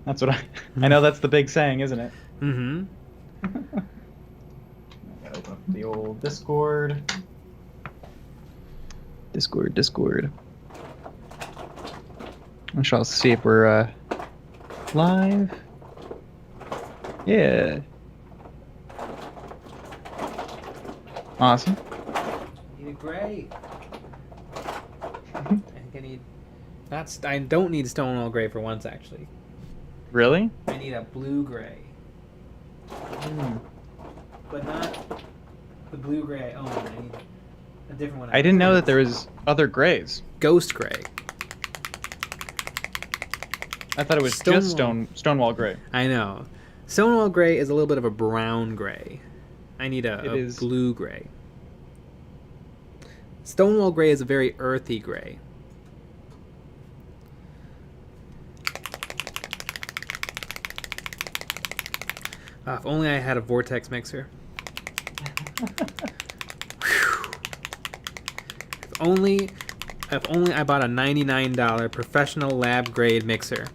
That's what I know that's the big saying, isn't it? Mm-hmm. I gotta open up the old Discord. Discord. I shall see if we're live. Yeah. Awesome. I need a gray. I think I need. I don't need Stonewall Gray for once, actually. Really? I need a blue gray. But not the blue gray I own. I need a different one. I didn't know that there was other grays. Ghost gray. I thought it was just Stonewall Gray. I know. Stonewall Gray is a little bit of a brown gray. I need a blue gray. Stonewall Gray is a very earthy gray. If only I had a vortex mixer. If only I bought a $99 professional lab grade mixer.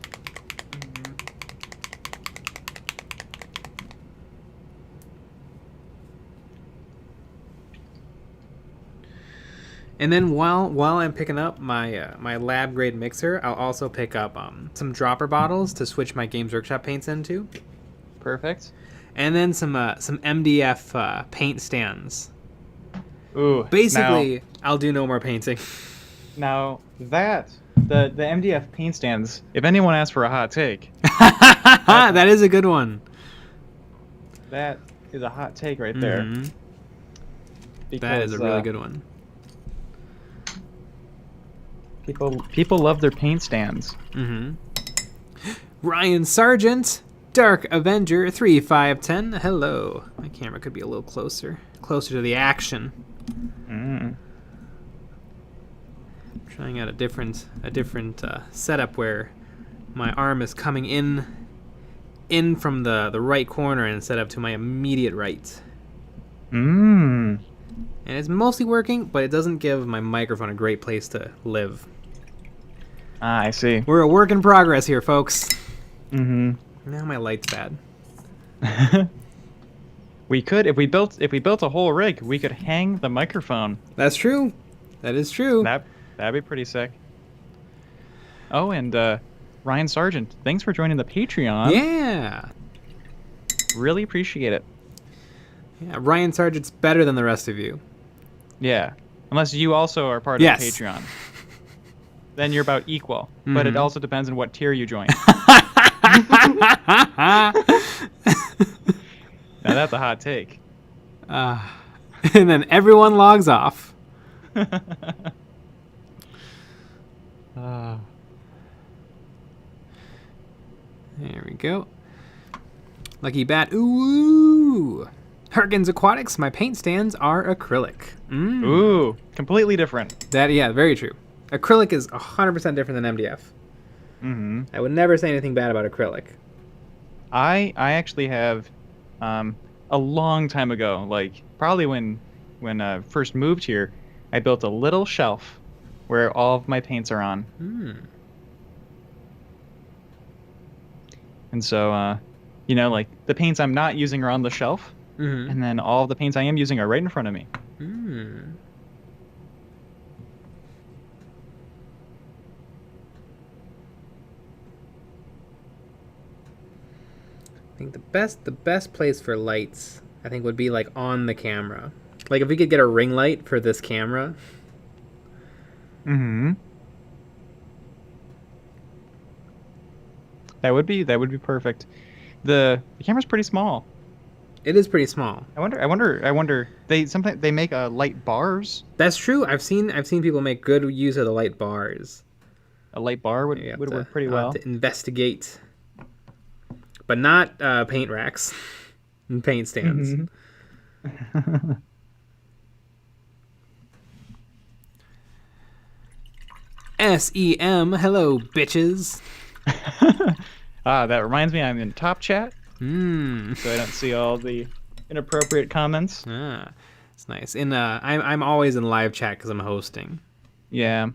And then while I'm picking up my my lab grade mixer, I'll also pick up some dropper bottles to switch my Games Workshop paints into. Perfect. And then some MDF paint stands. Ooh. Basically, I'll do no more painting. Now the MDF paint stands. If anyone asks for a hot take, that is a good one. That is a hot take right there. Mm-hmm. Because, that is a really good one. People love their paint stands. Mm-hmm. Ryan Sargent, Dark Avenger 3510. Hello. My camera could be a little closer to the action. Mm. I'm trying out a different setup where my arm is coming in from the right corner instead of to my immediate right. Mm. And it's mostly working, but it doesn't give my microphone a great place to live. Ah, I see. We're a work in progress here, folks. Mm-hmm. Now my light's bad. We could, if we built a whole rig, we could hang the microphone. That's true. That is true. That'd be pretty sick. Oh, and Ryan Sargent, thanks for joining the Patreon. Yeah. Really appreciate it. Yeah, Ryan Sargent's better than the rest of you. Yeah. Unless you also are part of the Patreon. Then you're about equal. Mm-hmm. But it also depends on what tier you join. Now that's a hot take. And then everyone logs off. There we go. Lucky Bat. Ooh. Hergens Aquatics. My paint stands are acrylic. Mm. Ooh. Completely different. Yeah, very true. Acrylic is 100% different than MDF. Mm-hmm. I would never say anything bad about acrylic. I actually have, a long time ago, like probably when I first moved here, I built a little shelf where all of my paints are on. Mm. And so, like the paints I'm not using are on the shelf, mm-hmm. and then all of the paints I am using are right in front of me. Mm. I think the best place for lights, I think, would be like on the camera. Like if we could get a ring light for this camera. Mm-hmm. That would be perfect. The camera's pretty small. It is pretty small. I wonder. Sometimes they make light bars. That's true. I've seen people make good use of the light bars. A light bar would work pretty well. To investigate, but not paint racks and paint stands. Mm-hmm. SEM, hello, bitches. That reminds me, I'm in Top Chat, so I don't see all the inappropriate comments. It's nice. I'm always in live chat because I'm hosting. Yeah,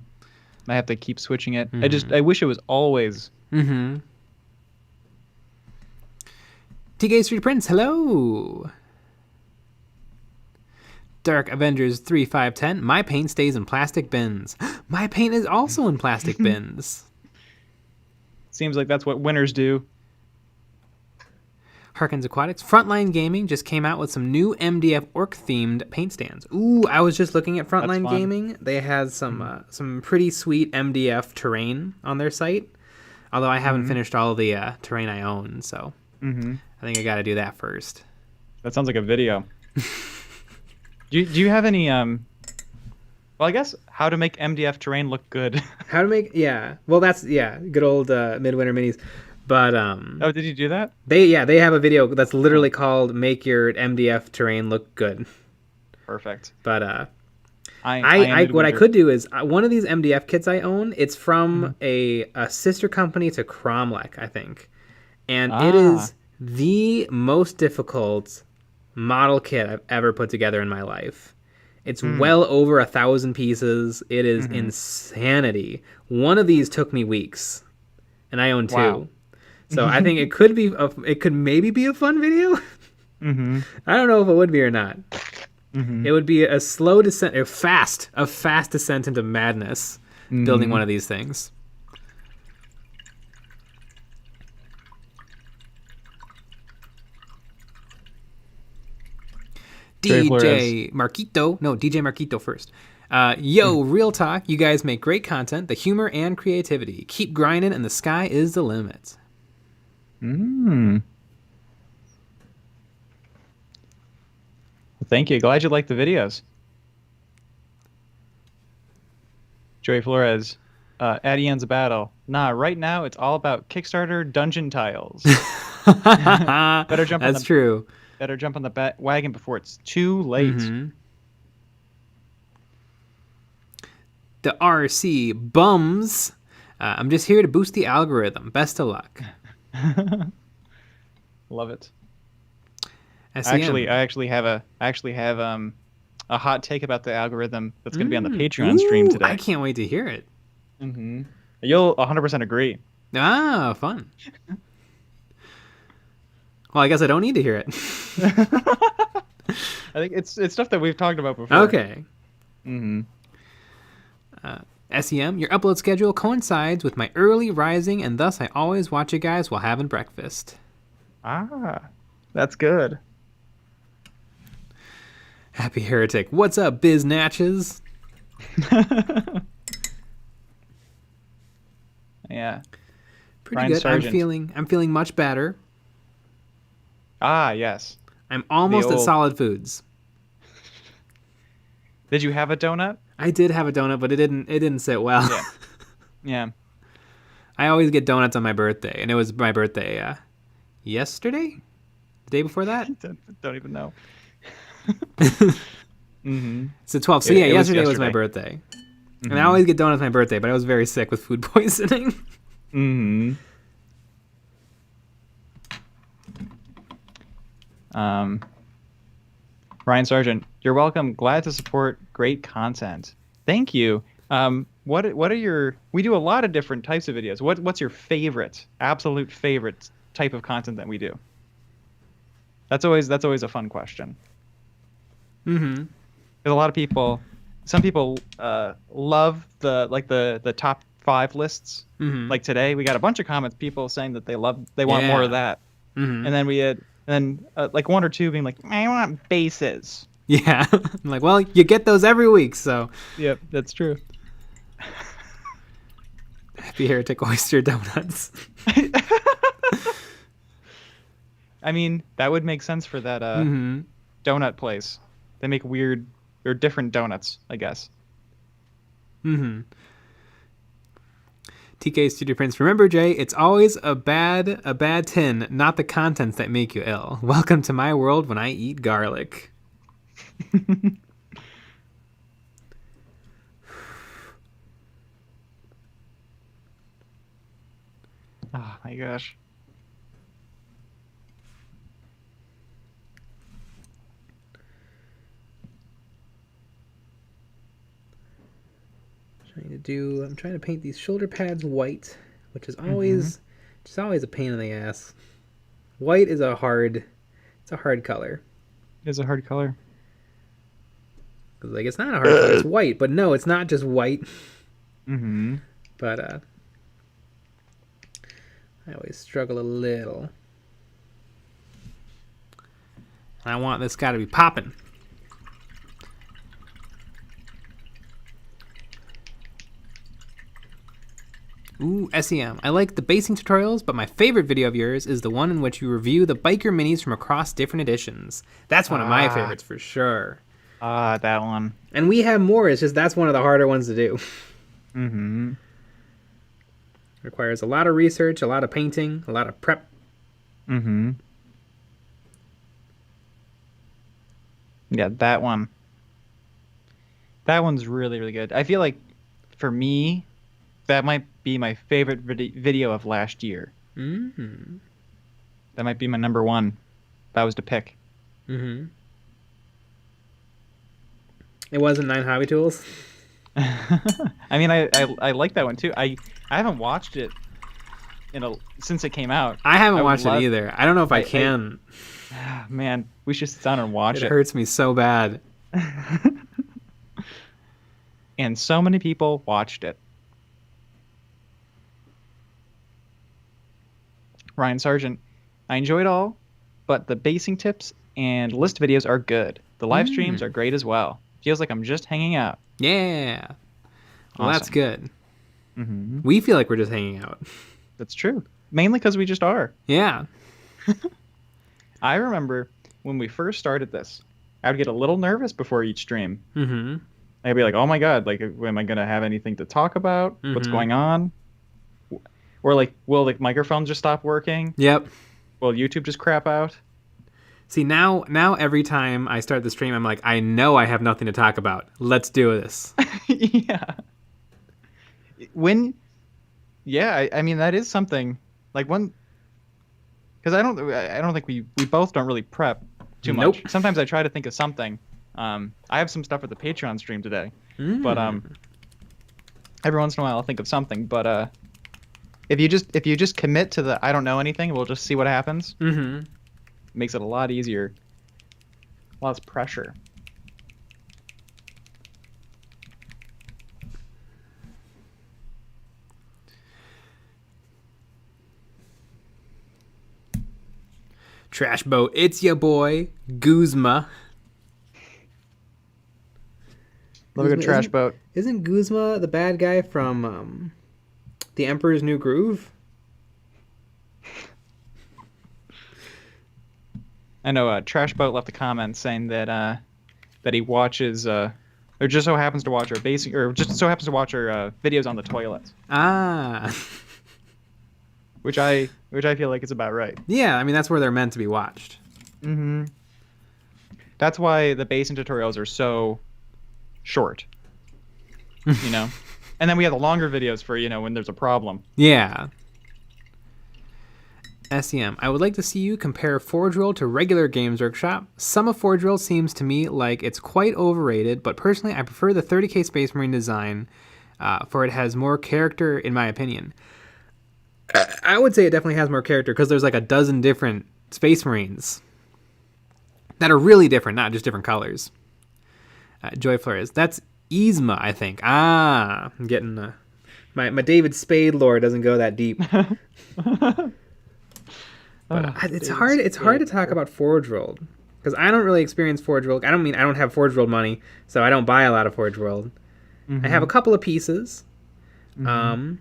I have to keep switching it. Mm-hmm. I wish it was always. Mm-hmm. TK Street Prince, hello. Dark Avengers 3510. My paint stays in plastic bins. My paint is also in plastic bins. Seems like that's what winners do. Harkins Aquatics. Frontline Gaming just came out with some new MDF orc themed paint stands. Ooh, I was just looking at Frontline Gaming. They had some pretty sweet MDF terrain on their site. Although I haven't finished all of the terrain I own, so I think I got to do that first. That sounds like a video. Do you have any well, I guess how to make MDF terrain look good. How to make well, that's good old Midwinter Minis. But oh, did you do that? They have a video that's literally called "Make Your MDF Terrain Look Good." Perfect. But I what I could do is one of these MDF kits I own. It's from a sister company to Cromlech, I think, and it is the most difficult model kit I've ever put together in my life. It's well over 1,000 pieces. It is insanity. One of these took me weeks, and I own two. Wow. So I think it could maybe be a fun video. I don't know if it would be or not. It would be a slow descent, a fast descent into madness building one of these things. DJ Marquito first. Yo, real talk. You guys make great content, the humor and creativity. Keep grinding, and the sky is the limit. Well, thank you. Glad you liked the videos. Joey Flores, at EonsOfBattle. Nah, right now it's all about Kickstarter dungeon tiles. Better jump. That's true. Better jump on the wagon before it's too late. The RC bums. I'm just here to boost the algorithm. Best of luck. Love it. SEM. I actually have a hot take about the algorithm that's going to be on the Patreon stream today. I can't wait to hear it. You'll 100% agree. Ah, fun. Well, I guess I don't need to hear it. I think it's stuff that we've talked about before. Okay. SEM, your upload schedule coincides with my early rising, and thus I always watch you guys while having breakfast. Ah, that's good. Happy Heretic. What's up, biznatches? Yeah. Pretty Ryan good. Sargent. I'm feeling much better. Ah, yes. I'm almost at solid foods. Did you have a donut? I did have a donut, but it didn't sit well. Yeah. I always get donuts on my birthday, and it was my birthday yesterday? The day before that? Don't even know. It's the 12th. So yesterday was my birthday. And I always get donuts on my birthday, but I was very sick with food poisoning. Ryan Sargent, you're welcome. Glad to support great content. Thank you. What are your? We do a lot of different types of videos. What's your absolute favorite type of content that we do? That's always a fun question. Because a lot of people, some people love the top 5 lists. Like today, we got a bunch of comments, people saying that they want more of that. And then we had. And like 1 or 2 being like, I want bases. Yeah. I'm like, well, you get those every week, so. Yep, that's true. Happy Heretic Oyster Donuts. I mean, that would make sense for that donut place. They make weird or different donuts, I guess. TK Studio Prince. Remember, Jay, it's always a bad tin, not the contents that make you ill. Welcome to my world when I eat garlic. Oh my gosh. I'm trying to paint these shoulder pads white, which is always a pain in the ass. White is a hard color. It is a hard color. Like, it's not a hard color, it's white. But no, it's not just white. Mm-hmm. But I always struggle a little. I want this guy to be popping. Ooh, SEM. I like the basing tutorials, but my favorite video of yours is the one in which you review the biker minis from across different editions. That's one of my favorites for sure. That one. And we have more. It's just that's one of the harder ones to do. Mm-hmm. Requires a lot of research, a lot of painting, a lot of prep. Mm-hmm. Yeah, that one. That one's really, really good. I feel like, for me, that might be my favorite video of last year. Mm-hmm. That might be my number one. If I was to pick. Mm-hmm. It wasn't 9 Hobby Tools? I mean, I like that one, too. I haven't watched it since it came out. I haven't watched it either. I don't know if I can. Man, we should sit down and watch it. It hurts me so bad. And so many people watched it. Ryan Sargent, I enjoy it all, but the basing tips and list videos are good. The live streams are great as well. Feels like I'm just hanging out. Yeah. Well, that's good. Mm-hmm. We feel like we're just hanging out. That's true. Mainly because we just are. Yeah. I remember when we first started this, I would get a little nervous before each stream. Mm-hmm. I'd be like, oh my God, like, am I going to have anything to talk about? Mm-hmm. What's going on? Or like, will the microphone just stop working? Yep. Will YouTube just crap out? See, now every time I start the stream, I'm like, I know I have nothing to talk about. Let's do this. Yeah. I mean, that is something, like, one, because I don't think we both don't really prep too much. Sometimes I try to think of something. I have some stuff at the Patreon stream today, but every once in a while I'll think of something. But if you just commit to the I don't know anything, we'll just see what happens. Mm-hmm. It makes it a lot easier, less pressure. Trash Boat, it's your boy, Guzma. Love a good trash boat. Isn't Guzma the bad guy from The Emperor's New Groove? I know Trash Boat left a comment saying that he watches or just so happens to watch our videos on the toilets. Which I feel like is about right. Yeah, I mean that's where they're meant to be watched. Mm-hmm. That's why the basing tutorials are so short. You know? And then we have the longer videos for, when there's a problem. Yeah. SEM, I would like to see you compare Forge World to regular Games Workshop. Some of Forge World seems to me like it's quite overrated, but personally I prefer the 30k Space Marine design, for it has more character in my opinion. I would say it definitely has more character because there's like a dozen different Space Marines that are really different, not just different colors. Joy Flores, that's Yzma, I think. I'm getting my David Spade lore doesn't go that deep. But it's hard. It's hard to talk about Forge World because I don't really experience Forge World. I don't have Forge World money, so I don't buy a lot of Forge World. Mm-hmm. I have a couple of pieces. Mm-hmm.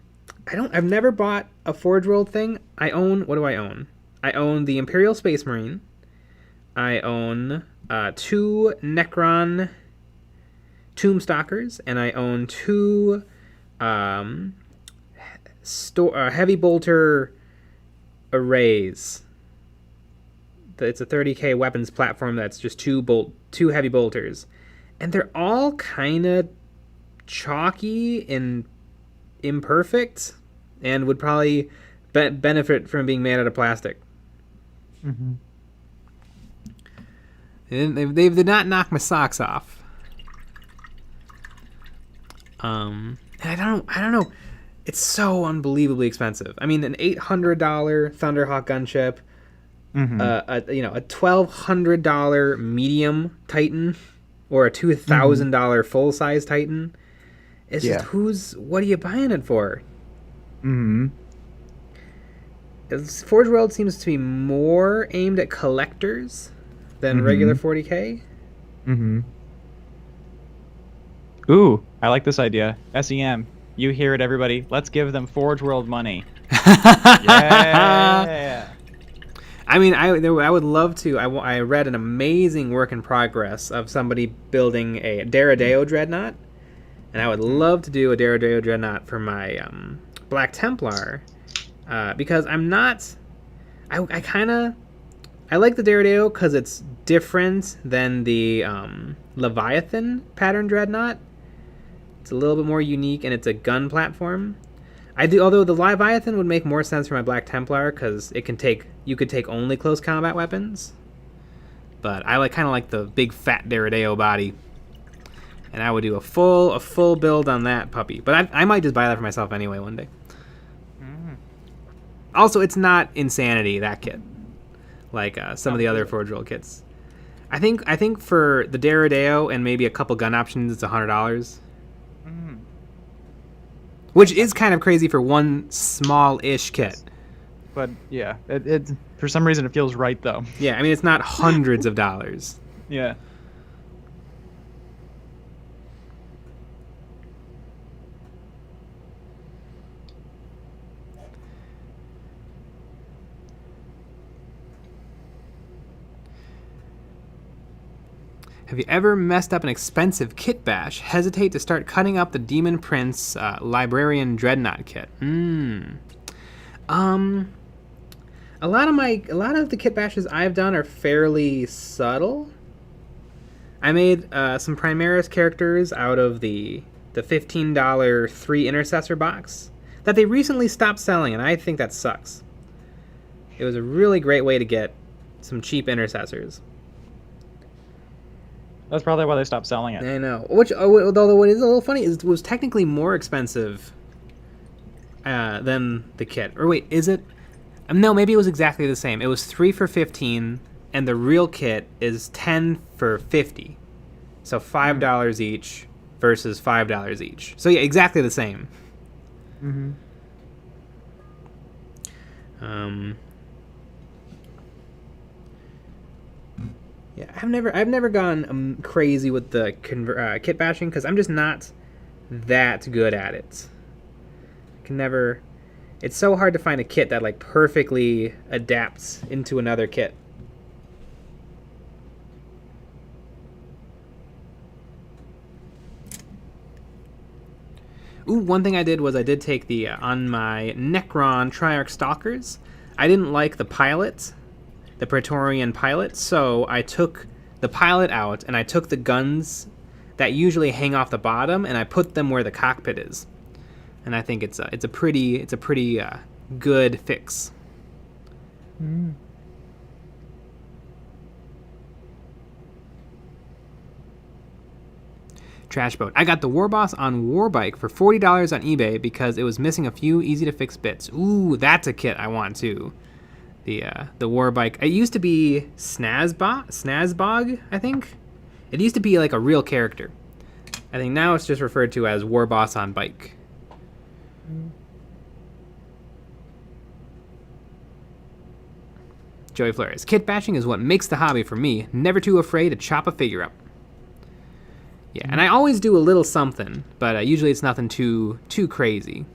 I've never bought a Forge World thing. What do I own? I own the Imperial Space Marine. I own 2 Necron Tombstalkers, and I own 2 heavy bolter arrays. It's a 30k weapons platform that's just 2 heavy bolters, and they're all kind of chalky and imperfect, and would probably benefit from being made out of plastic. Mm-hmm. They did not knock my socks off. And I don't know. It's so unbelievably expensive. I mean, an $800 Thunderhawk gunship, a $1,200 medium Titan or a $2,000 full size Titan. It's just what are you buying it for? Forge World seems to be more aimed at collectors than regular 40k. Ooh, I like this idea. SEM, you hear it, everybody. Let's give them Forge World money. Yeah. I mean, I would love to. I read an amazing work in progress of somebody building a Daredeo Dreadnought, and I would love to do a Daredeo Dreadnought for my Black Templar, because I'm not. I like the Daredeo because it's different than the Leviathan pattern Dreadnought. It's a little bit more unique, and it's a gun platform. Although the Leviathan would make more sense for my Black Templar because you could take only close combat weapons. But I kind of like the big fat Daredeo body, and I would do a full build on that puppy. But I might just buy that for myself anyway one day. Also, it's not insanity, that kit, like some of the other Forge World kits. I think for the Daredeo and maybe a couple gun options, it's $100. Which is kind of crazy for one small-ish kit. But yeah, it for some reason it feels right though. Yeah, I mean it's not hundreds of dollars. Yeah. Have you ever messed up an expensive kit bash? Hesitate to start cutting up the Demon Prince Librarian Dreadnought kit. A lot of the kit bashes I've done are fairly subtle. I made some Primaris characters out of the $15 3 Intercessor box that they recently stopped selling, and I think that sucks. It was a really great way to get some cheap Intercessors. That's probably why they stopped selling it. I know. Although what is a little funny is it was technically more expensive than the kit. Or wait, is it? No, maybe it was exactly the same. It was 3 for $15, and the real kit is 10 for $50. So $5 each versus $5 each. So yeah, exactly the same. Yeah, I've never gone crazy with the kit bashing because I'm just not that good at it. I can never. It's so hard to find a kit that like perfectly adapts into another kit. Ooh, one thing I did was I did take the on my Necron Triarch Stalkers. I didn't like the pilot. The Praetorian pilot, so I took the pilot out and I took the guns that usually hang off the bottom and I put them where the cockpit is, and I think it's a pretty good fix. Trash Boat. I got the Warboss on Warbike for $40 on eBay because it was missing a few easy to fix bits. Ooh, that's a kit I want too. The Warbike. It used to be Snazbog, I think. It used to be like a real character. I think now it's just referred to as Warboss on Bike. Joey Flores. Kit bashing is what makes the hobby for me. Never too afraid to chop a figure up. Yeah, and I always do a little something, but usually it's nothing too crazy.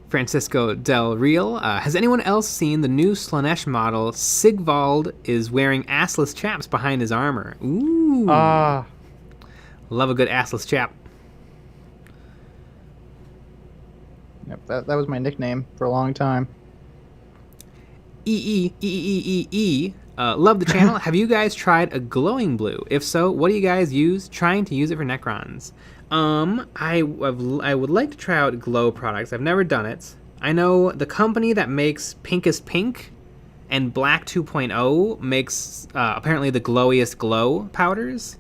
Francisco Del Real. Has anyone else seen the new Slanesh model? Sigvald is wearing assless chaps behind his armor. Ooh. Love a good assless chap. Yep, that was my nickname for a long time. Love the channel. Have you guys tried a glowing blue? If so, what do you guys use? Trying to use it for Necrons. I would like to try out glow products. I've never done it. I know the company that makes Pinkest Pink and Black 2.0 makes apparently the glowiest glow powders,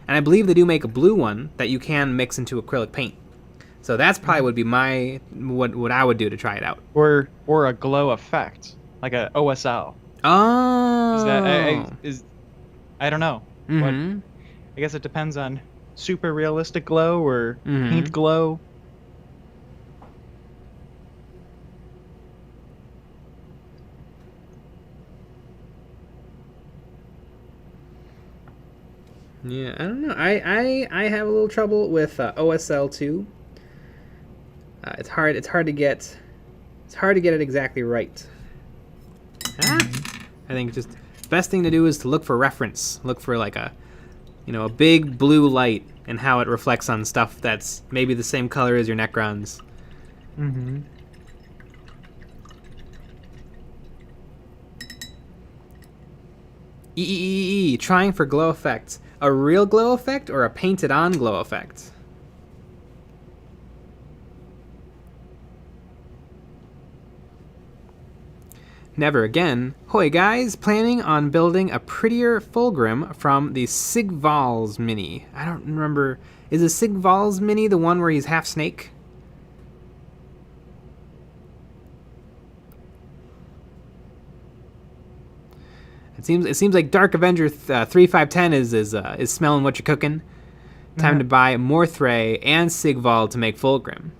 and I believe they do make a blue one that you can mix into acrylic paint. So that's probably would be what I would do to try it out. Or a glow effect, like a OSL. Oh. Is that I don't know. Mm-hmm. What, I guess it depends on super realistic glow or paint glow. Yeah, I don't know. I have a little trouble with OSL too. It's hard to get it exactly right. I think just best thing to do is to look for reference. Look for like a big blue light and how it reflects on stuff that's maybe the same color as your Necrons. Mm-hmm. Trying for glow effects. A real glow effect or a painted on glow effect? Never again. Hoi guys, planning on building a prettier Fulgrim from the Sigval's mini. I don't remember. Is the Sigval's mini the one where he's half snake? It seems like Dark Avenger 3510 is smelling what you're cooking. Time to buy Morthray and Sigval to make Fulgrim.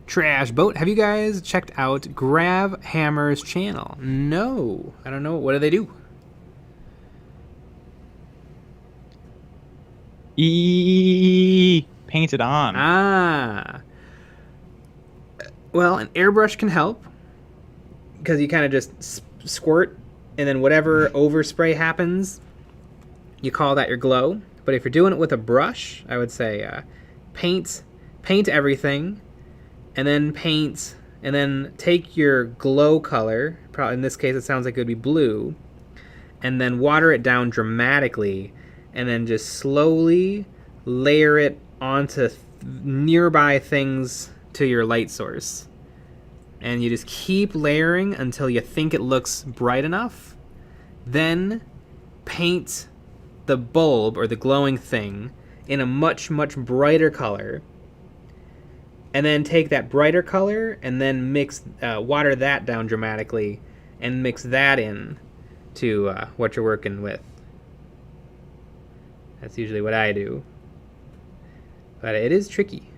Trash Boat, have you guys checked out Grav Hammer's channel? No, I don't know. What do they do? Painted on. Ah. Well, an airbrush can help because you kind of just squirt, and then whatever overspray happens, you call that your glow. But if you're doing it with a brush, I would say paint everything, and then take your glow color. Probably in this case, it sounds like it would be blue, and then water it down dramatically, and then just slowly layer it onto nearby things to your light source. And you just keep layering until you think it looks bright enough. Then paint the bulb or the glowing thing in a much, much brighter color. And then take that brighter color and then water that down dramatically and mix that in to what you're working with. That's usually what I do. But it is tricky.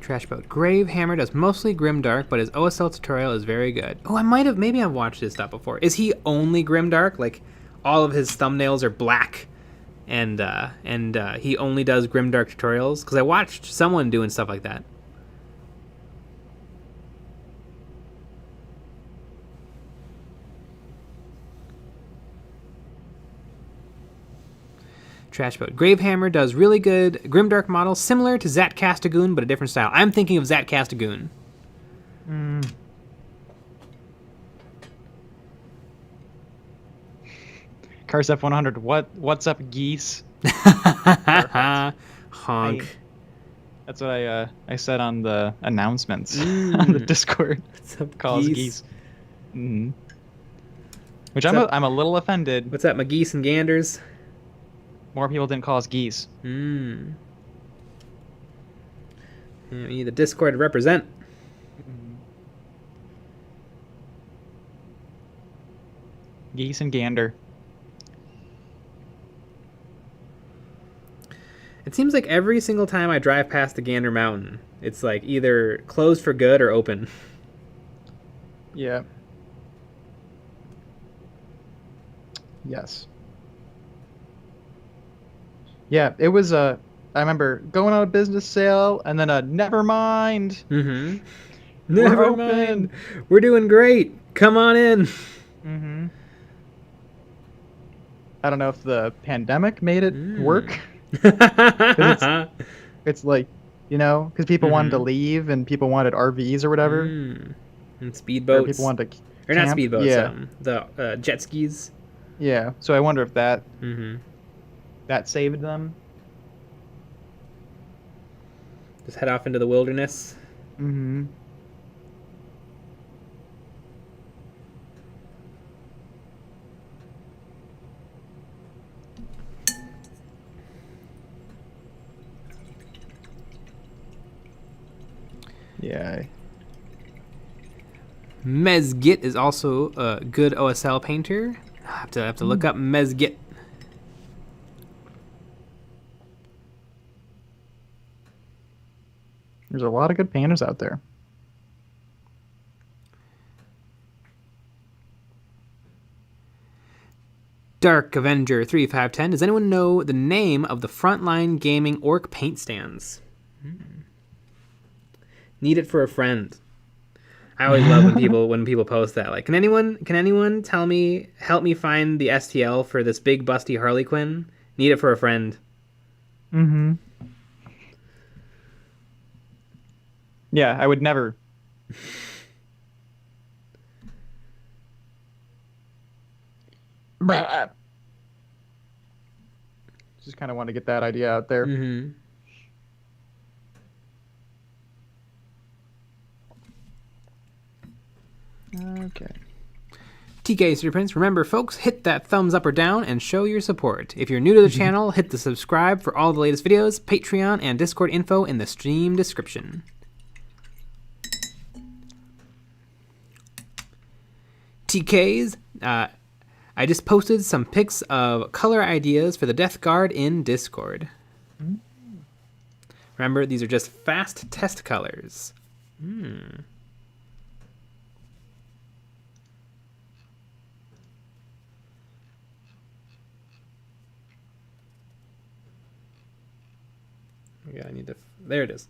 Trashboat. Gravehammer does mostly Grimdark, but his OSL tutorial is very good. Oh, maybe I've watched his stuff before. Is he only Grimdark? Like, all of his thumbnails are black, and he only does Grimdark tutorials? Because I watched someone doing stuff like that. Trashboat. Gravehammer does really good Grimdark models, similar to Zat Castigoon, but a different style. I'm thinking of Zat Castigoon. Carsef 100. What's up, geese? Honk. That's what I said on the announcements on the Discord. What's up, calls geese. Which I'm a little offended. What's up, my geese and ganders? More people didn't call us geese. Yeah, we need the Discord to represent. Geese and gander. It seems like every single time I drive past the Gander Mountain, it's like either closed for good or open. Yeah. Yes. Yeah, it was I remember going on a business sale and then a never mind. Never mind. We're doing great. Come on in. I don't know if the pandemic made it work. It's like, because people wanted to leave and people wanted RVs or whatever. And speedboats. Or people wanted to Or not speedboats, yeah. The jet skis. Yeah, so I wonder if that that saved them. Just head off into the wilderness. Mm-hmm. Yeah. Mezgit is also a good OSL painter. I have to look up Mezgit. There's a lot of good painters out there. Dark Avenger 3510. Does anyone know the name of the Frontline Gaming Orc paint stands? Need it for a friend. I always love when people post that. Like, can anyone help me find the STL for this big busty Harley Quinn? Need it for a friend. Mm-hmm. Yeah, I would never. Just kind of want to get that idea out there. Mm-hmm. Okay. TK Super Prince, remember folks, hit that thumbs up or down and show your support. If you're new to the channel, hit the subscribe for all the latest videos, Patreon, and Discord info in the stream description. TKs, I just posted some pics of color ideas for the Death Guard in Discord. Remember, these are just fast test colors. Yeah, I need to... There it is.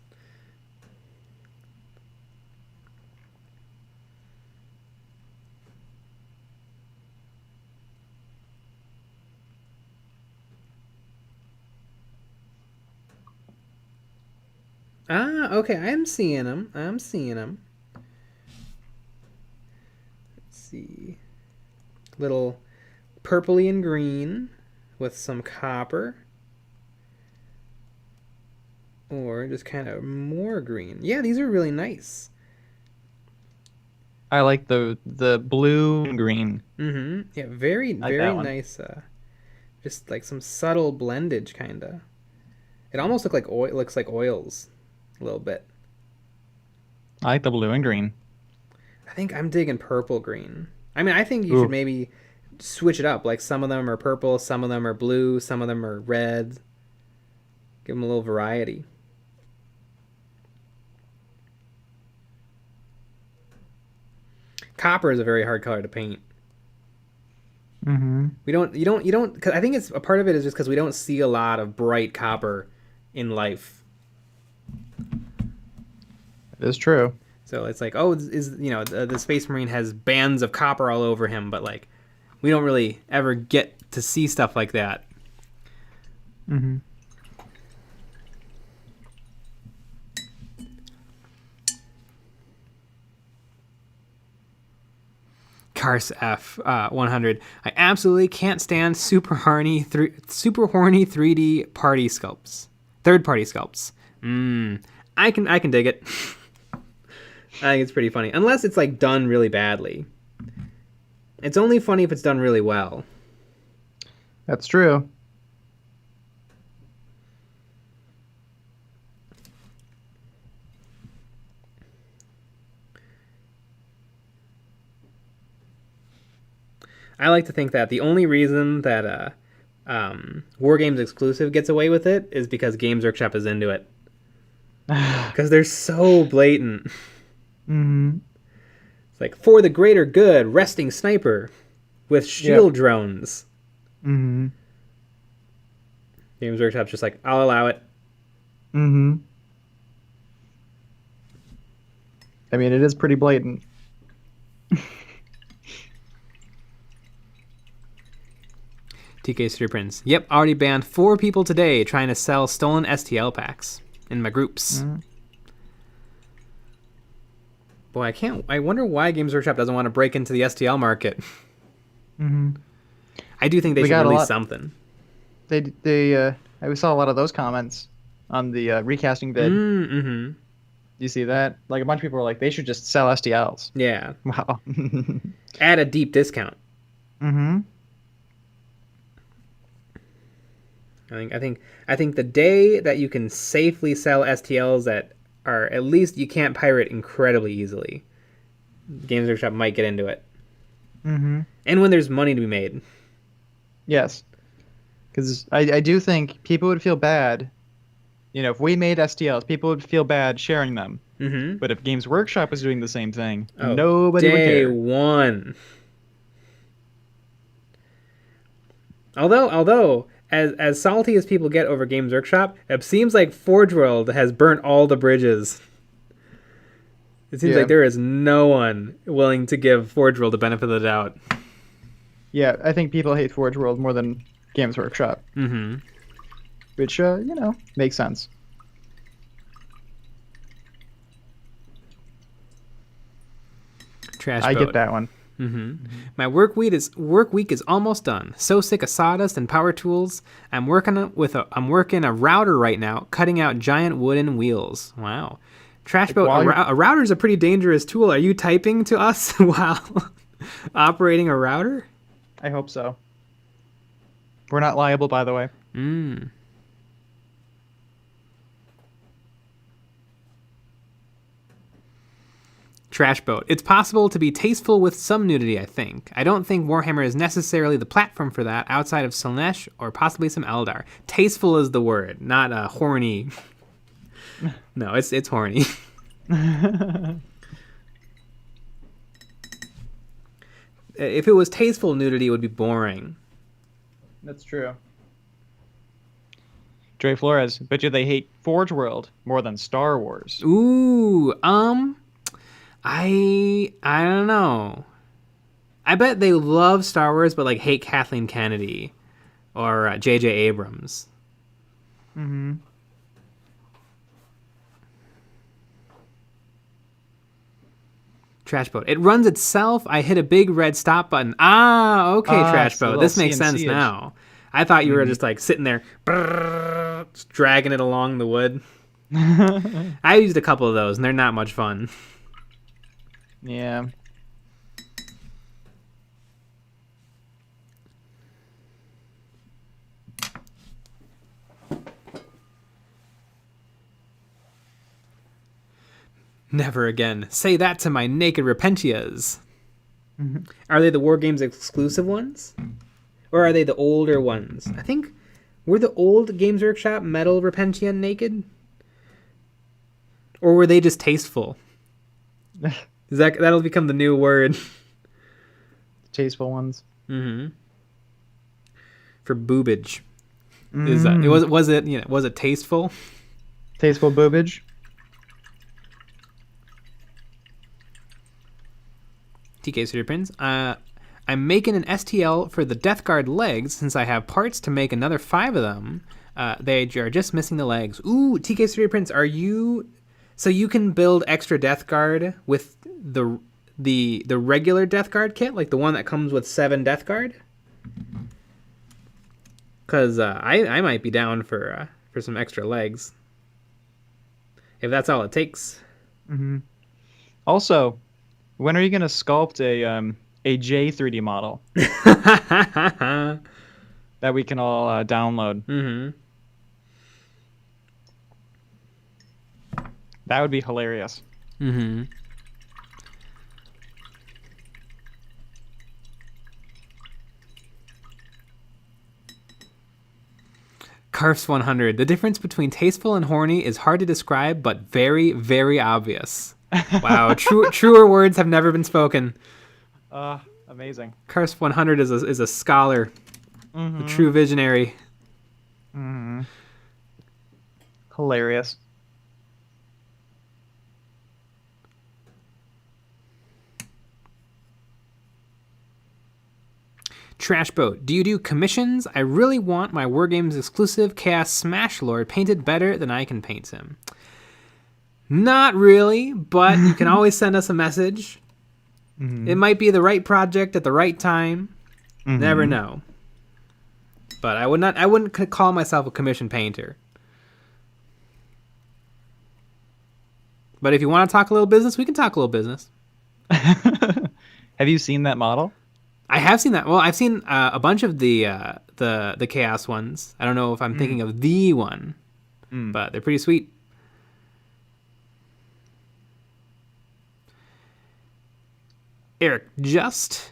Ah, okay, I'm seeing them. Let's see. Little purpley and green with some copper. Or just kind of more green. Yeah, these are really nice. I like the blue and green. Mm-hmm. Yeah, very nice. Just like some subtle blendage, kind of. It almost looks like oils, a little bit. I like the blue and green. I think I'm digging purple green. I mean, I think you should maybe switch it up. Like some of them are purple, some of them are blue, some of them are red. Give them a little variety. Copper is a very hard color to paint. Mm-hmm. You don't. Cause I think it's a part of it is just because we don't see a lot of bright copper in life. It is true. So it's like, oh, the Space Marine has bands of copper all over him, but like, we don't really ever get to see stuff like that. Mm-hmm. Cars F 100. I absolutely can't stand super horny 3D party sculpts. Third party sculpts. I can dig it. I think it's pretty funny. Unless it's like done really badly. It's only funny if it's done really well. That's true. I like to think that the only reason that Wargames exclusive gets away with it is because Games Workshop is into it. Because they're so blatant. Mm-hmm. It's like, for the greater good, resting sniper with shield drones. Mm-hmm. Games Workshop's just like, I'll allow it. Mm-hmm. I mean, it is pretty blatant. TK Street Prince. Yep, already banned 4 people today trying to sell stolen STL packs in my groups. Mm-hmm. Boy, I wonder why Games Workshop doesn't want to break into the STL market. Mm-hmm. I do think they should release something. I saw a lot of those comments. on the recasting vid. Mm-hmm. You see that? Like a bunch of people were like, they should just sell STLs. Yeah. Wow. At a deep discount. Mm-hmm. I think the day that you can safely sell STLs that are at least you can't pirate incredibly easily, Games Workshop might get into it. Mm-hmm. And when there's money to be made. Yes. Because I do think people would feel bad. You know, if we made STLs, people would feel bad sharing them. Mm-hmm. But if Games Workshop was doing the same thing, nobody would Day care. one. Although as salty as people get over Games Workshop, it seems like Forge World has burnt all the bridges. It seems like there is no one willing to give Forge World the benefit of the doubt. Yeah, I think people hate Forge World more than Games Workshop. Mm-hmm. Which, makes sense. Trash I boat. get that one. Mm-hmm. My work week is almost done. So sick of sawdust and power tools. I'm working a router right now, cutting out giant wooden wheels. Wow. Trash boat. A router is a pretty dangerous tool. Are you typing to us while operating a router? I hope so. We're not liable, by the way. Trash boat. It's possible to be tasteful with some nudity, I think. I don't think Warhammer is necessarily the platform for that outside of Slaanesh or possibly some Eldar. Tasteful is the word, not horny. No, it's horny. If it was tasteful nudity, it would be boring. That's true. Dre Flores, bet you they hate Forge World more than Star Wars. Ooh, I don't know. I bet they love Star Wars, but like hate Kathleen Kennedy or J.J. Abrams. Mm-hmm. Trash boat. It runs itself. I hit a big red stop button. Ah, okay, trash boat. This makes sense now. I thought you were just like sitting there, just dragging it along the wood. I used a couple of those, and they're not much fun. Yeah. Never again. Say that to my naked Repentias. Mm-hmm. Are they the War Games exclusive ones? Or are they the older ones? I think, were the old Games Workshop Metal Repentia naked? Or were they just tasteful? That'll become the new word. Tasteful ones. Mm-hmm. For boobage. Was it tasteful? Tasteful boobage. TK City Prince. I'm making an STL for the Death Guard legs since I have parts to make another 5 of them. They are just missing the legs. Ooh, TK City Prince, are you... So you can build extra Death Guard with the regular Death Guard kit, like the one that comes with 7 Death Guard? Because I might be down for some extra legs. If that's all it takes. Mm-hmm. Also, when are you going to sculpt a J3D model that we can all download? Mm-hmm. That would be hilarious. Mm-hmm. Carfs 100. The difference between tasteful and horny is hard to describe, but very, very obvious. Wow, truer words have never been spoken. Amazing. Carfs 100 is a scholar, a true visionary. Mm-hmm. Hilarious. Trash boat. Do you do commissions? I really want my Wargames exclusive Chaos Smash Lord painted better than I can paint him. Not really, but you can always send us a message. Mm-hmm. It might be the right project at the right time. Mm-hmm. Never know. But I wouldn't call myself a commission painter. But if you want to talk a little business, we can talk a little business. Have you seen that model? I have seen that. Well, I've seen a bunch of the Chaos ones. I don't know if I'm thinking of the one, but they're pretty sweet. Eric, just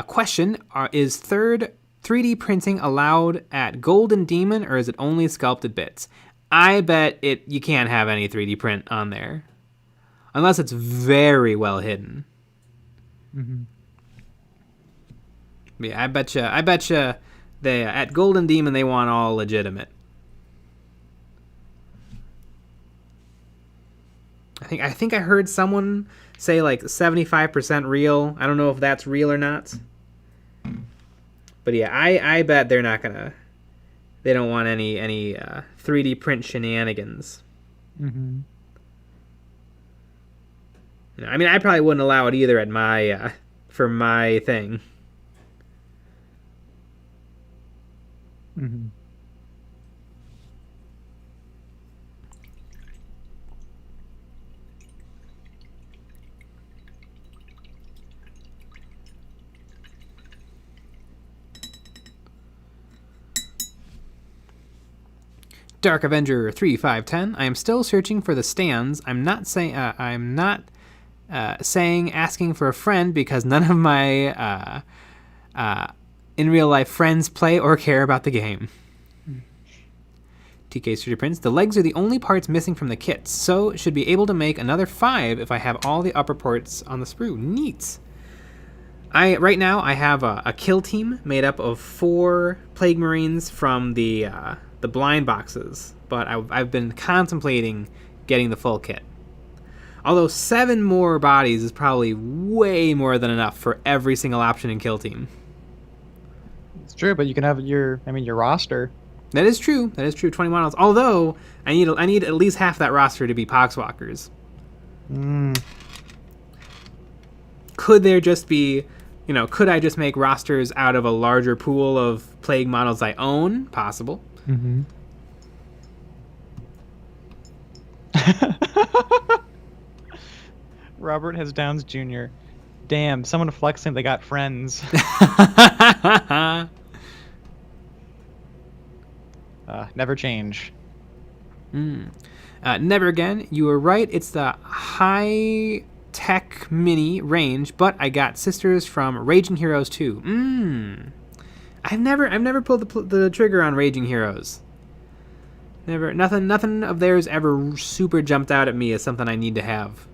question: is 3D printing allowed at Golden Demon, or is it only sculpted bits? I bet you can't have any 3D print on there, unless it's very well hidden. Mm-hmm. Yeah, I betcha they at Golden Demon they want all legitimate. I think I heard someone say like 75% real. I don't know if that's real or not. But yeah, I bet they're not gonna. They don't want any 3D print shenanigans. Mm-hmm. I mean, I probably wouldn't allow it either at my for my thing. Mm-hmm. Dark Avenger 3510. I am still searching for the stands. I'm not saying asking for a friend because none of my in real life friends play or care about the game. TK Studio Prints. The legs are the only parts missing from the kits, so should be able to make another 5 if I have all the upper parts on the sprue. Neat. Right now I have a kill team made up of 4 Plague Marines from the blind boxes, but I've been contemplating getting the full kit. Although 7 more bodies is probably way more than enough for every single option in kill team. It's true, but you can have your roster. That is true. 20 models. Although I need at least half that roster to be Poxwalkers. Could there just be, could I just make rosters out of a larger pool of Plague models I own? Possible. Mm-hmm. Robert has Downs Jr. Damn, someone flexing they got friends. Never change. Never again. You were right. It's the high tech mini range, but I got sisters from Raging Heroes 2. I've never pulled the trigger on Raging Heroes. Never. Nothing of theirs ever super jumped out at me as something I need to have.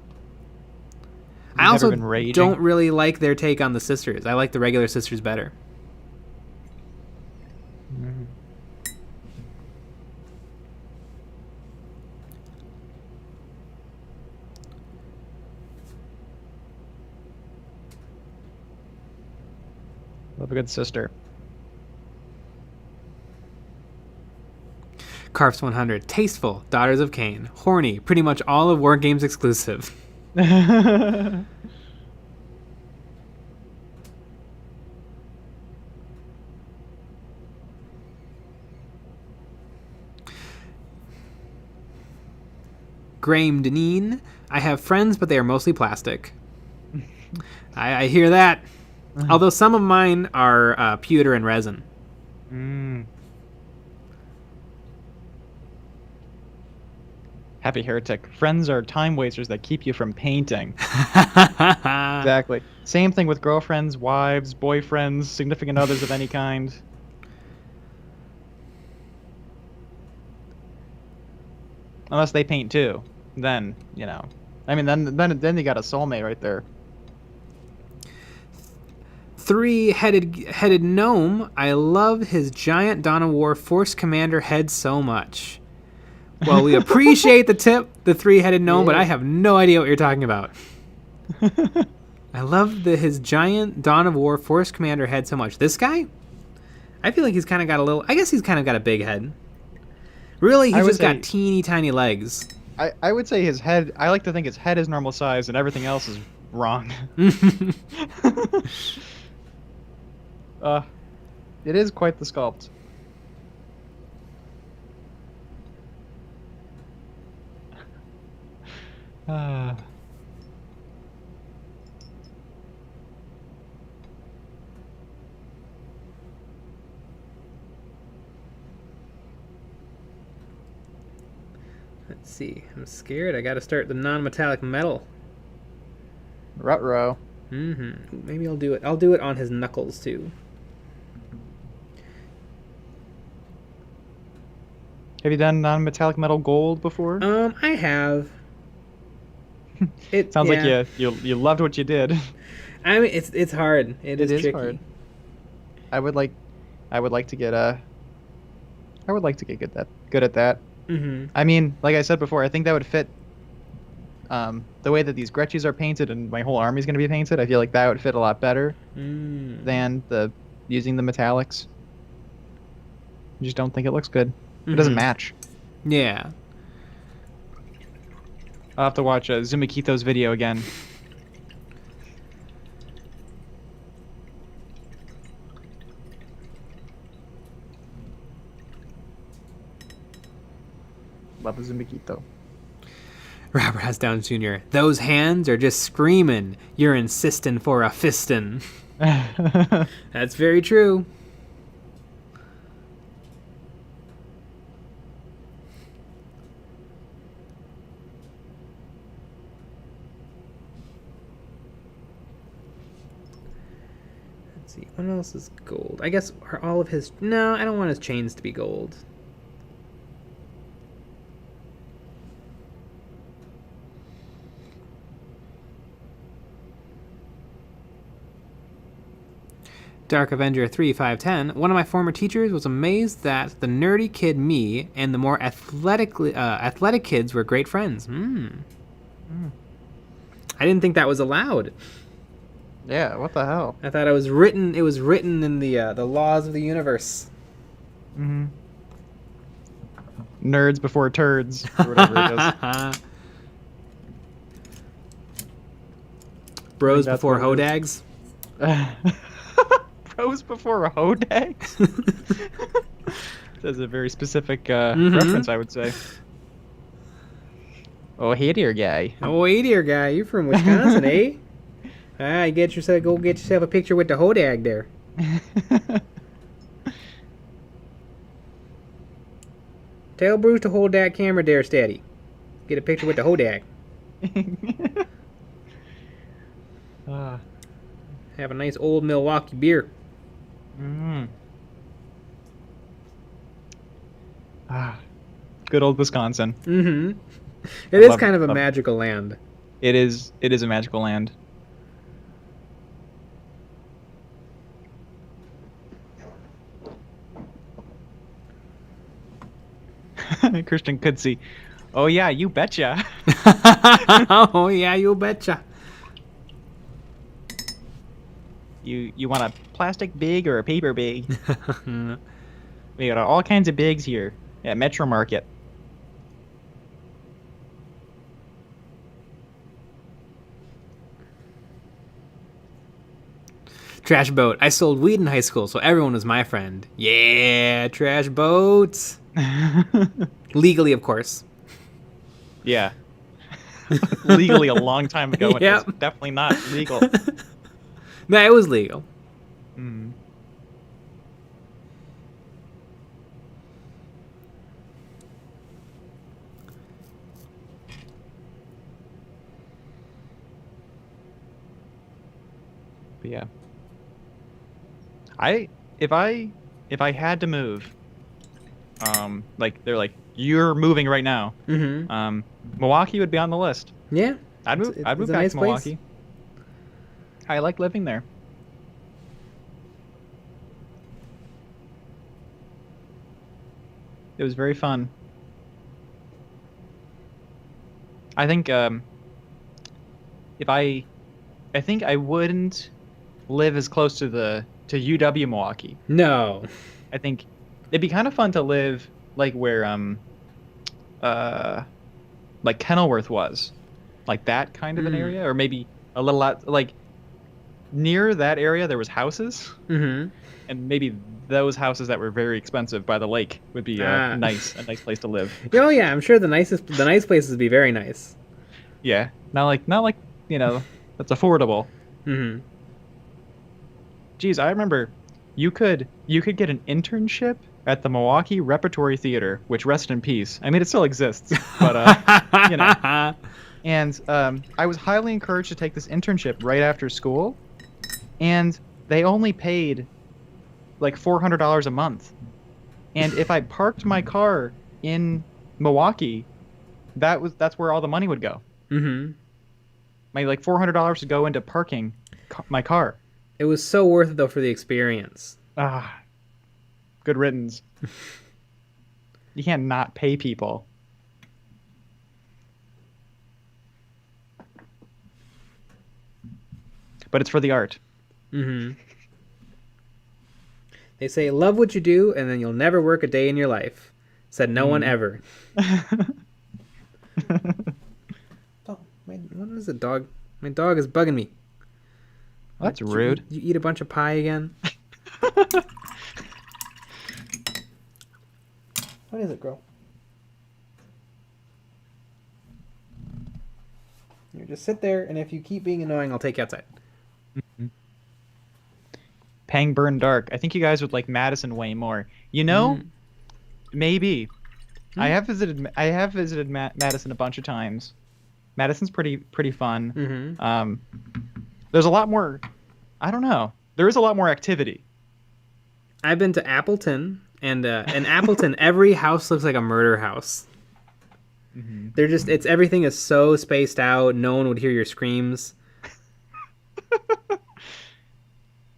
I also don't really like their take on the sisters. I like the regular sisters better. Mm-hmm. Love a good sister. Carps 100. Tasteful. Daughters of Cain. Horny. Pretty much all of War Games exclusive. Graham Deneen. I have friends, but they are mostly plastic. I hear that. Although some of mine are pewter and resin. Happy Heretic. Friends are time wasters that keep you from painting. Exactly. Same thing with girlfriends, wives, boyfriends, significant others of any kind. Unless they paint too. Then, then you got a soulmate right there. 3-headed gnome. I love his giant Dawn of War Force Commander head so much. Well, we appreciate the tip, the 3-headed gnome, but I have no idea what you're talking about. I love his giant Dawn of War Force Commander head so much. This guy? I feel like he's kind of got I guess he's kind of got a big head. Really, he's just got teeny tiny legs. I would say his head, I like to think his head is normal size and everything else is wrong. It is quite the sculpt. Ah. Let's see. I'm scared. I got to start the non-metallic metal. Ruh-roh. Maybe I'll do it. I'll do it on his knuckles too. Have you done non-metallic metal gold before? I have. It sounds like you loved what you did. I mean, it's hard. It is tricky. Hard. I would like to get good at that. I mean, like I said before, I think that would fit the way that these Gretchis are painted and my whole army is going to be painted. I feel like that would fit a lot better than using the metallics. I just don't think it looks good. It doesn't match. Yeah. I'll have to watch Zumakito's video again. Love Zumakito. Robert has Down Jr. Those hands are just screaming. You're insisting for a fistin'. That's very true. Let's see. What else is gold? I guess are all of his... No, I don't want his chains to be gold. Dark Avenger 3510. One of my former teachers was amazed that the nerdy kid me and the more athletic kids were great friends. I didn't think that was allowed. Yeah, what the hell? I thought it was written. It was written in the laws of the universe. Nerds before turds, or whatever it is. Bros before hodags. Bros before hodags? That's a very specific reference, I would say. Oh, hey there, guy. Oh, hey there, guy. You're from Wisconsin, eh? Go get yourself a picture with the hodag there. Tell Bruce to hold that camera there steady. Get a picture with the hodag. Have a nice old Milwaukee beer. Good old Wisconsin. It is kind of a magical land. It is a magical land. Christian could see. Oh yeah, you betcha. Oh yeah, you betcha. You want a plastic big or a paper big? We got all kinds of bigs here at Metro Market. Trash boat. I sold weed in high school, so everyone was my friend. Yeah, trash boats. Legally, of course. Yeah. Legally a long time ago. It was definitely not legal. No, it was legal. But yeah. If I had to move, like they're like, you're moving right now. Milwaukee would be on the list. Yeah. I'd move back to Milwaukee. I like living there. It was very fun. I think I think I wouldn't live as close to UW Milwaukee. No. I think it'd be kind of fun to live like where like Kenilworth was. Like that kind of an area, or maybe a little like near that area there was houses. And maybe those houses that were very expensive by the lake would be a nice place to live. Oh yeah, I'm sure the nice places would be very nice. Yeah, not like that's affordable. Mm-hmm. Geez, I remember you could get an internship at the Milwaukee Repertory Theater, which rest in peace. I mean, it still exists, but you know. And I was highly encouraged to take this internship right after school, and they only paid like $400 a month. And if I parked my car in Milwaukee, that's where all the money would go. Mm-hmm. My like $400 to go into parking my car. It was so worth it though for the experience. Ah, good riddance. You can't not pay people. But it's for the art. Mm-hmm. They say, love what you do, and then you'll never work a day in your life. Said no one ever. Oh, what is it, dog? My dog is bugging me. That's rude. You eat a bunch of pie again? What is it, girl? You just sit there, and if you keep being annoying, I'll take you outside. Mm-hmm. Pang Burn Dark. I think you guys would like Madison way more. You know, maybe. I have visited Madison a bunch of times. Madison's pretty fun. Mm-hmm. There's a lot more. I don't know. There is a lot more activity. I've been to Appleton, and in Appleton, every house looks like a murder house. Mm-hmm. Everything is so spaced out. No one would hear your screams.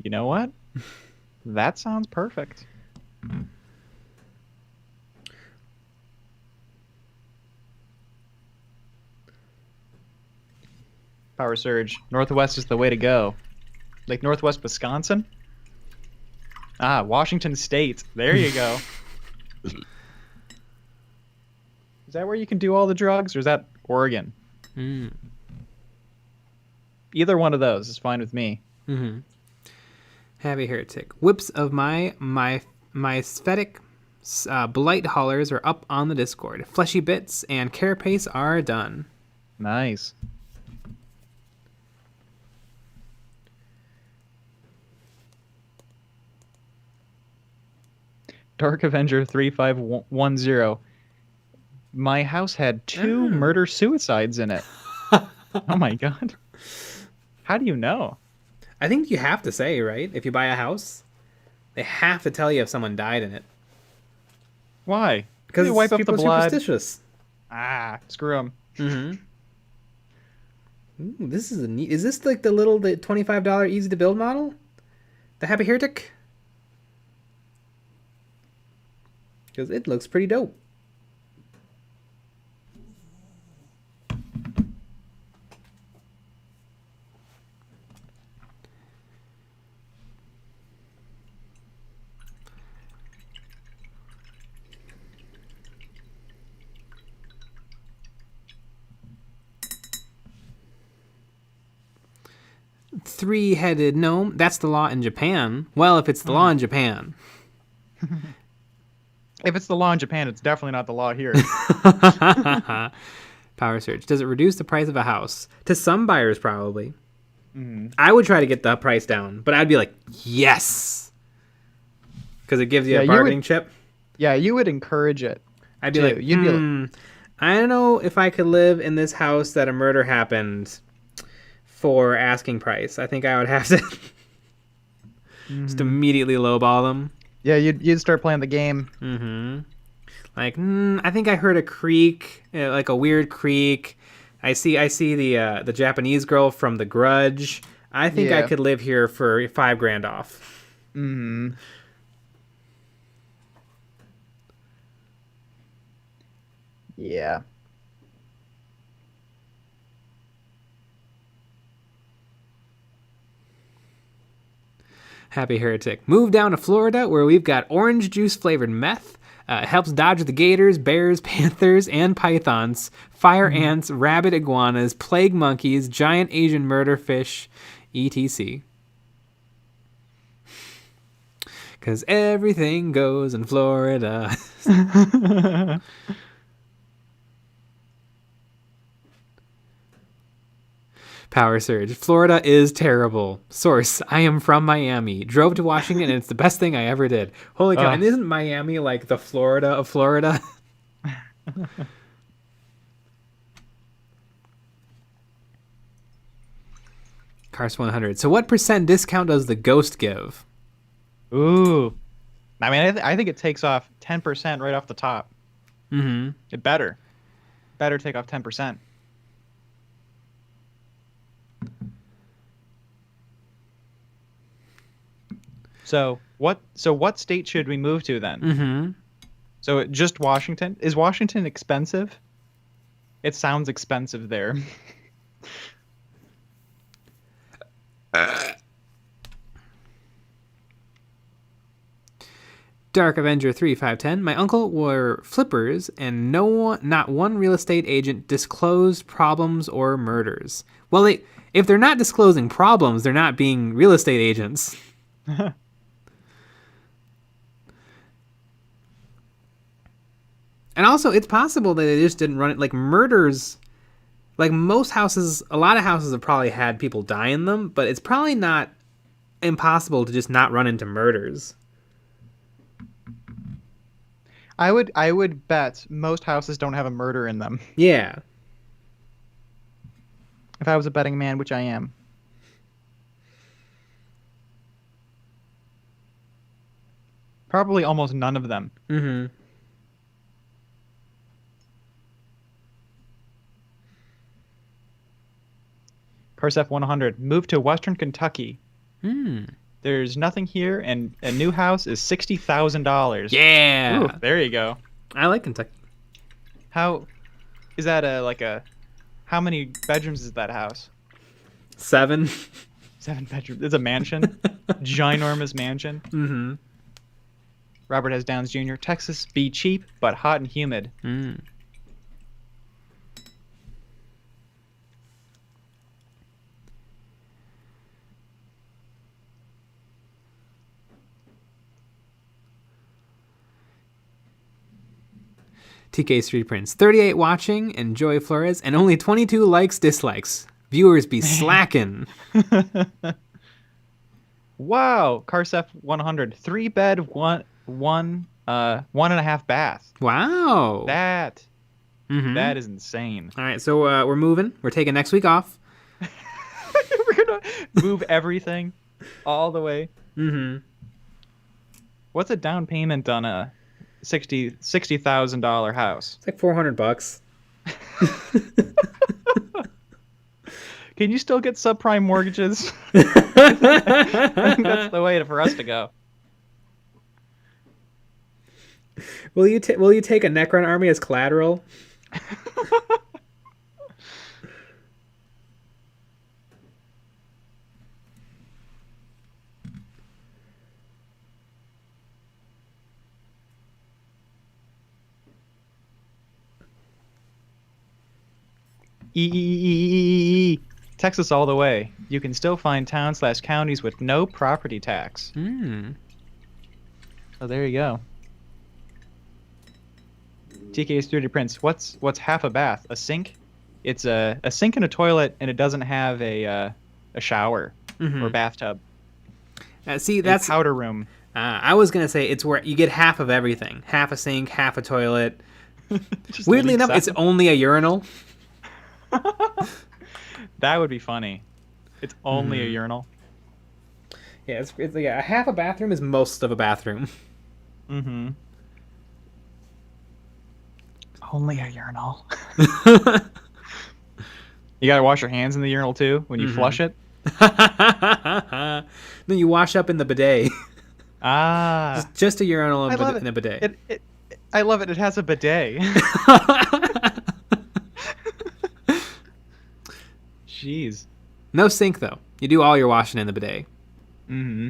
You know what? That sounds perfect. Power Surge. Northwest is the way to go. Like Northwest Wisconsin? Ah, Washington State. There you go. Is that where you can do all the drugs, or is that Oregon? Either one of those is fine with me. Mm-hmm. Happy Heretic. Whips of my sphetic blight haulers are up on the Discord. Fleshy bits and carapace are done. Nice. Dark Avenger 3510. My house had 2 murder suicides in it. Oh my god. How do you know? I think you have to say, right? If you buy a house, they have to tell you if someone died in it. Why? Because they wipe up the blood. Superstitious. Ah, screw them. Mm-hmm. Ooh, this is a neat. Is this like the $25 easy to build model? The Happy Heretic? Because it looks pretty dope. Three-headed gnome. That's the law in Japan. Well, if it's the law in Japan. If it's the law in Japan, it's definitely not the law here. Power Surge. Does it reduce the price of a house? To some buyers, probably. Mm-hmm. I would try to get the price down, but I'd be like, yes! Because it gives you a bargaining chip. Yeah, you would encourage it. I'd be like, I don't know if I could live in this house that a murder happened for asking price. I think I would have to just immediately lowball them. Yeah, you'd start playing the game. Mm-hmm. Like, I think I heard a creak, like a weird creak. I see the Japanese girl from The Grudge. I think I could live here for $5,000 off. Mm-hmm. Yeah. Happy Heretic. Move down to Florida where we've got orange juice flavored meth. Helps dodge the gators, bears, panthers, and pythons, fire ants, rabid iguanas, plague monkeys, giant Asian murder fish, etc. Because everything goes in Florida. Power surge. Florida is terrible. Source. I am from Miami. Drove to Washington and it's the best thing I ever did. Holy cow. And isn't Miami like the Florida of Florida? Cars 100. So what % discount does the Ghost give? Ooh. I mean, I think it takes off 10% right off the top. Mm-hmm. It better take off 10%. So what state should we move to then? Mm-hmm. So just Washington? Is Washington expensive? It sounds expensive there. Dark Avenger 3510. My uncle wore flippers, and not one real estate agent disclosed problems or murders. Well, if they're not disclosing problems, they're not being real estate agents. And also, it's possible that they just didn't run it like murders. Like most houses, a lot of houses have probably had people die in them, but it's probably not impossible to just not run into murders. I would bet most houses don't have a murder in them. Yeah. If I was a betting man, which I am. Probably almost none of them. Mm-hmm. Carsef 100. Move to Western Kentucky. Hmm. There's nothing here, and a new house is $60,000. Yeah. Ooh, there you go. I like Kentucky. How is that how many bedrooms is that house? 7. 7 bedrooms. It's a mansion. Ginormous mansion. Mm-hmm. Robert S. Downs Jr. Texas be cheap, but hot and humid. Mm. TK Street Prince. 38 watching, enjoy Flores, and only 22 likes, dislikes. Viewers be slacking. Wow. Carsef 100. 3-bed, one and a half bath. Wow. That is insane. All right, so we're moving. We're taking next week off. We're going to move everything all the way. Mm-hmm. What's a down payment on a $60,000 house? It's like $400. Can you still get subprime mortgages? I think that's the way for us to go. Will you take a Necron army as collateral? Texas all the way. You can still find towns/counties with no property tax. So there you go. TK Studio Prince. What's half a bath? A sink? It's a sink and a toilet, and it doesn't have a shower or bathtub. See, that's powder room. I was gonna say it's where you get half of everything. Half a sink, half a toilet. Weirdly enough, it's only a urinal. That would be funny. It's only a urinal. Yeah, it's a half a bathroom is most of a bathroom. Mm-hmm. Only a urinal. You gotta wash your hands in the urinal too when you flush it. Then you wash up in the bidet. Just a urinal in a bidet. I love it. It has a bidet. Jeez. No sink though. You do all your washing in the bidet. Mm-hmm.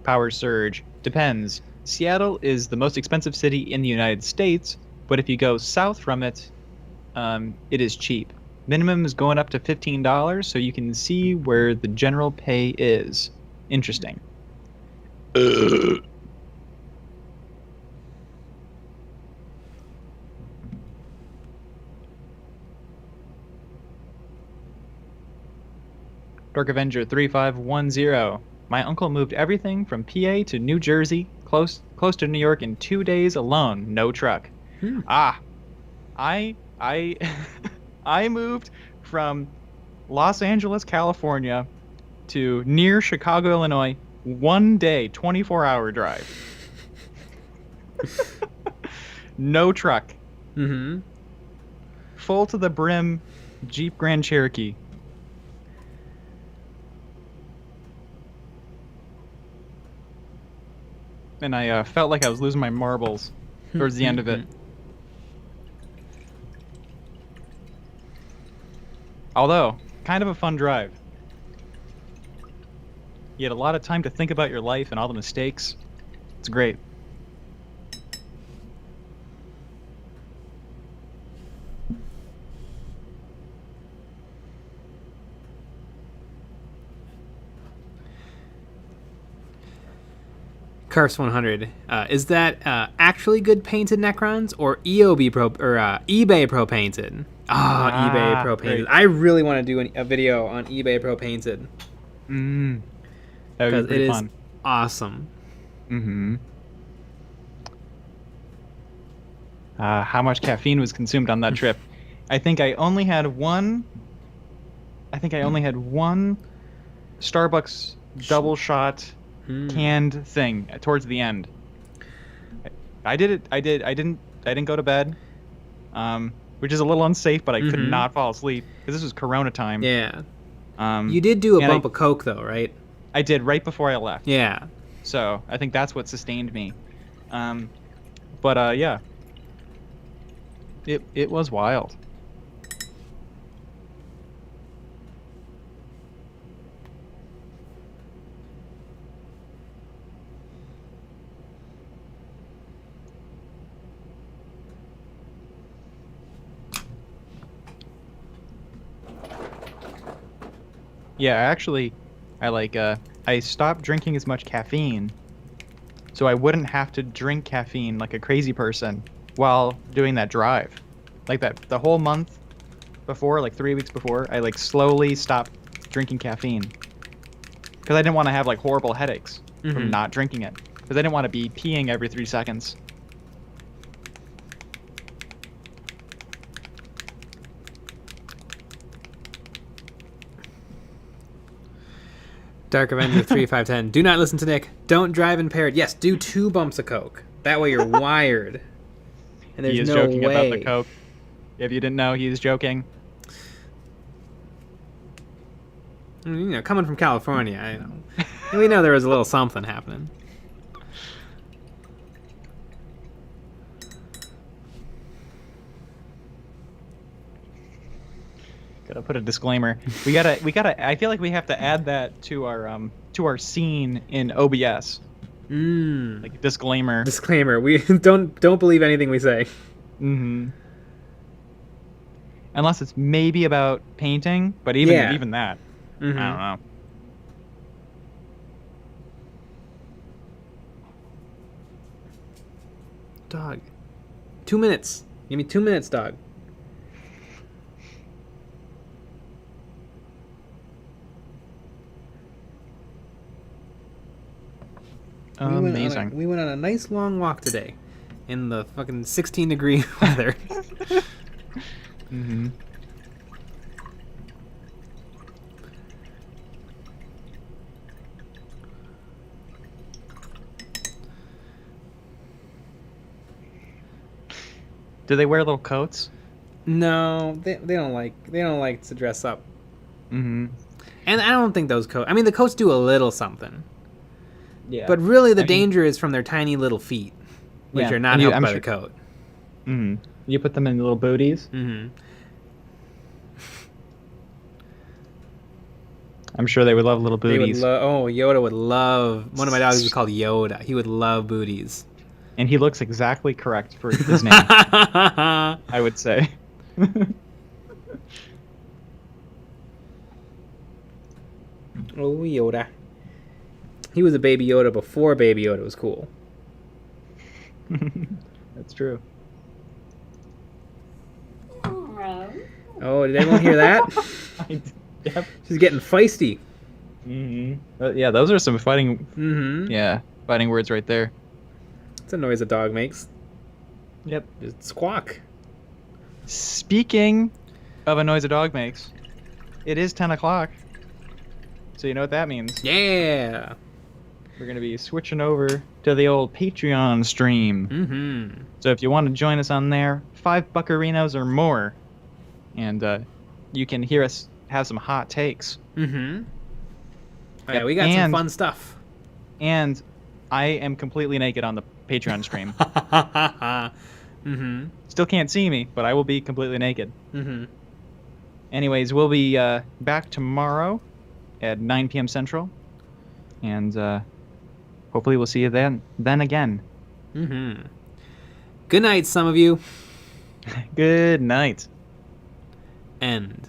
Power surge. Depends. Seattle is the most expensive city in the United States, but if you go south from it, it is cheap. Minimum is going up to $15, so you can see where the general pay is. Interesting. Dark Avenger 3510. My uncle moved everything from PA to New Jersey, close to New York in 2 days alone. No truck. I I moved from Los Angeles, California to near Chicago, Illinois, 1 day, 24-hour drive. No truck. Mm-hmm. Full to the brim Jeep Grand Cherokee. And I felt like I was losing my marbles towards the end of it. Although, kind of a fun drive. You had a lot of time to think about your life and all the mistakes. It's great. Carps 100. Is that actually good painted Necrons or eBay Pro painted? eBay Pro painted. Great. I really want to do a video on eBay Pro painted. That would be pretty fun. Is awesome. How much caffeine was consumed on that trip? I think I only had one Starbucks double shot canned thing towards the end. I didn't go to bed, which is a little unsafe, but I could not fall asleep because this was Corona time. Yeah. You did do a bump of Coke though, right? I did right before I left. Yeah. So I think that's what sustained me. But yeah. It was wild. Yeah, actually, I stopped drinking as much caffeine, so I wouldn't have to drink caffeine like a crazy person while doing that drive. Like that, the whole month before, like 3 weeks before, I slowly stopped drinking caffeine because I didn't want to have horrible headaches from not drinking it, because I didn't want to be peeing every 3 seconds. Dark Avenger 3510. Do not listen to Nick. Don't drive impaired. Yes, do 2 bumps of Coke. That way you're wired. And there's he is no joking way. about the Coke. If you didn't know, he was joking. Coming from California, we know there was a little something happening. Gotta put a disclaimer. We gotta. I feel like we have to add that to our scene in OBS. Like disclaimer. Disclaimer. We don't believe anything we say. Unless it's maybe about painting, but even that, I don't know. Dog. 2 minutes. Give me 2 minutes, dog. Amazing. We went on a nice long walk today in the fucking 16-degree weather. Do they wear little coats? No, they don't like to dress up. And I don't think those coats. I mean, the coats do a little something. Yeah. But really, the danger is from their tiny little feet, which are not helped by the coat. You put them in little booties. I'm sure they would love little booties. Yoda would love. One of my dogs is called Yoda. He would love booties. And he looks exactly correct for his name, I would say. Oh, Yoda. He was a Baby Yoda before Baby Yoda was cool. That's true. Oh, did anyone hear that? Yep. She's getting feisty. Yeah, those are some fighting. Mm-hmm. Yeah, fighting words right there. It's a noise a dog makes. Yep. Just squawk. Speaking of a noise a dog makes, it is 10 o'clock. So you know what that means. Yeah. We're going to be switching over to the old Patreon stream. Mm-hmm. So if you want to join us on there, $5 buccarinos or more, and you can hear us have some hot takes. Mm-hmm. Oh, Yep. yeah, we got some fun stuff. And I am completely naked on the Patreon stream. Mm-hmm. Still can't see me, but I will be completely naked. Mm-hmm. Anyways, we'll be back tomorrow at 9 p.m. Central. And hopefully we'll see you then again. Mm-hmm. Good night, some of you. Good night. End.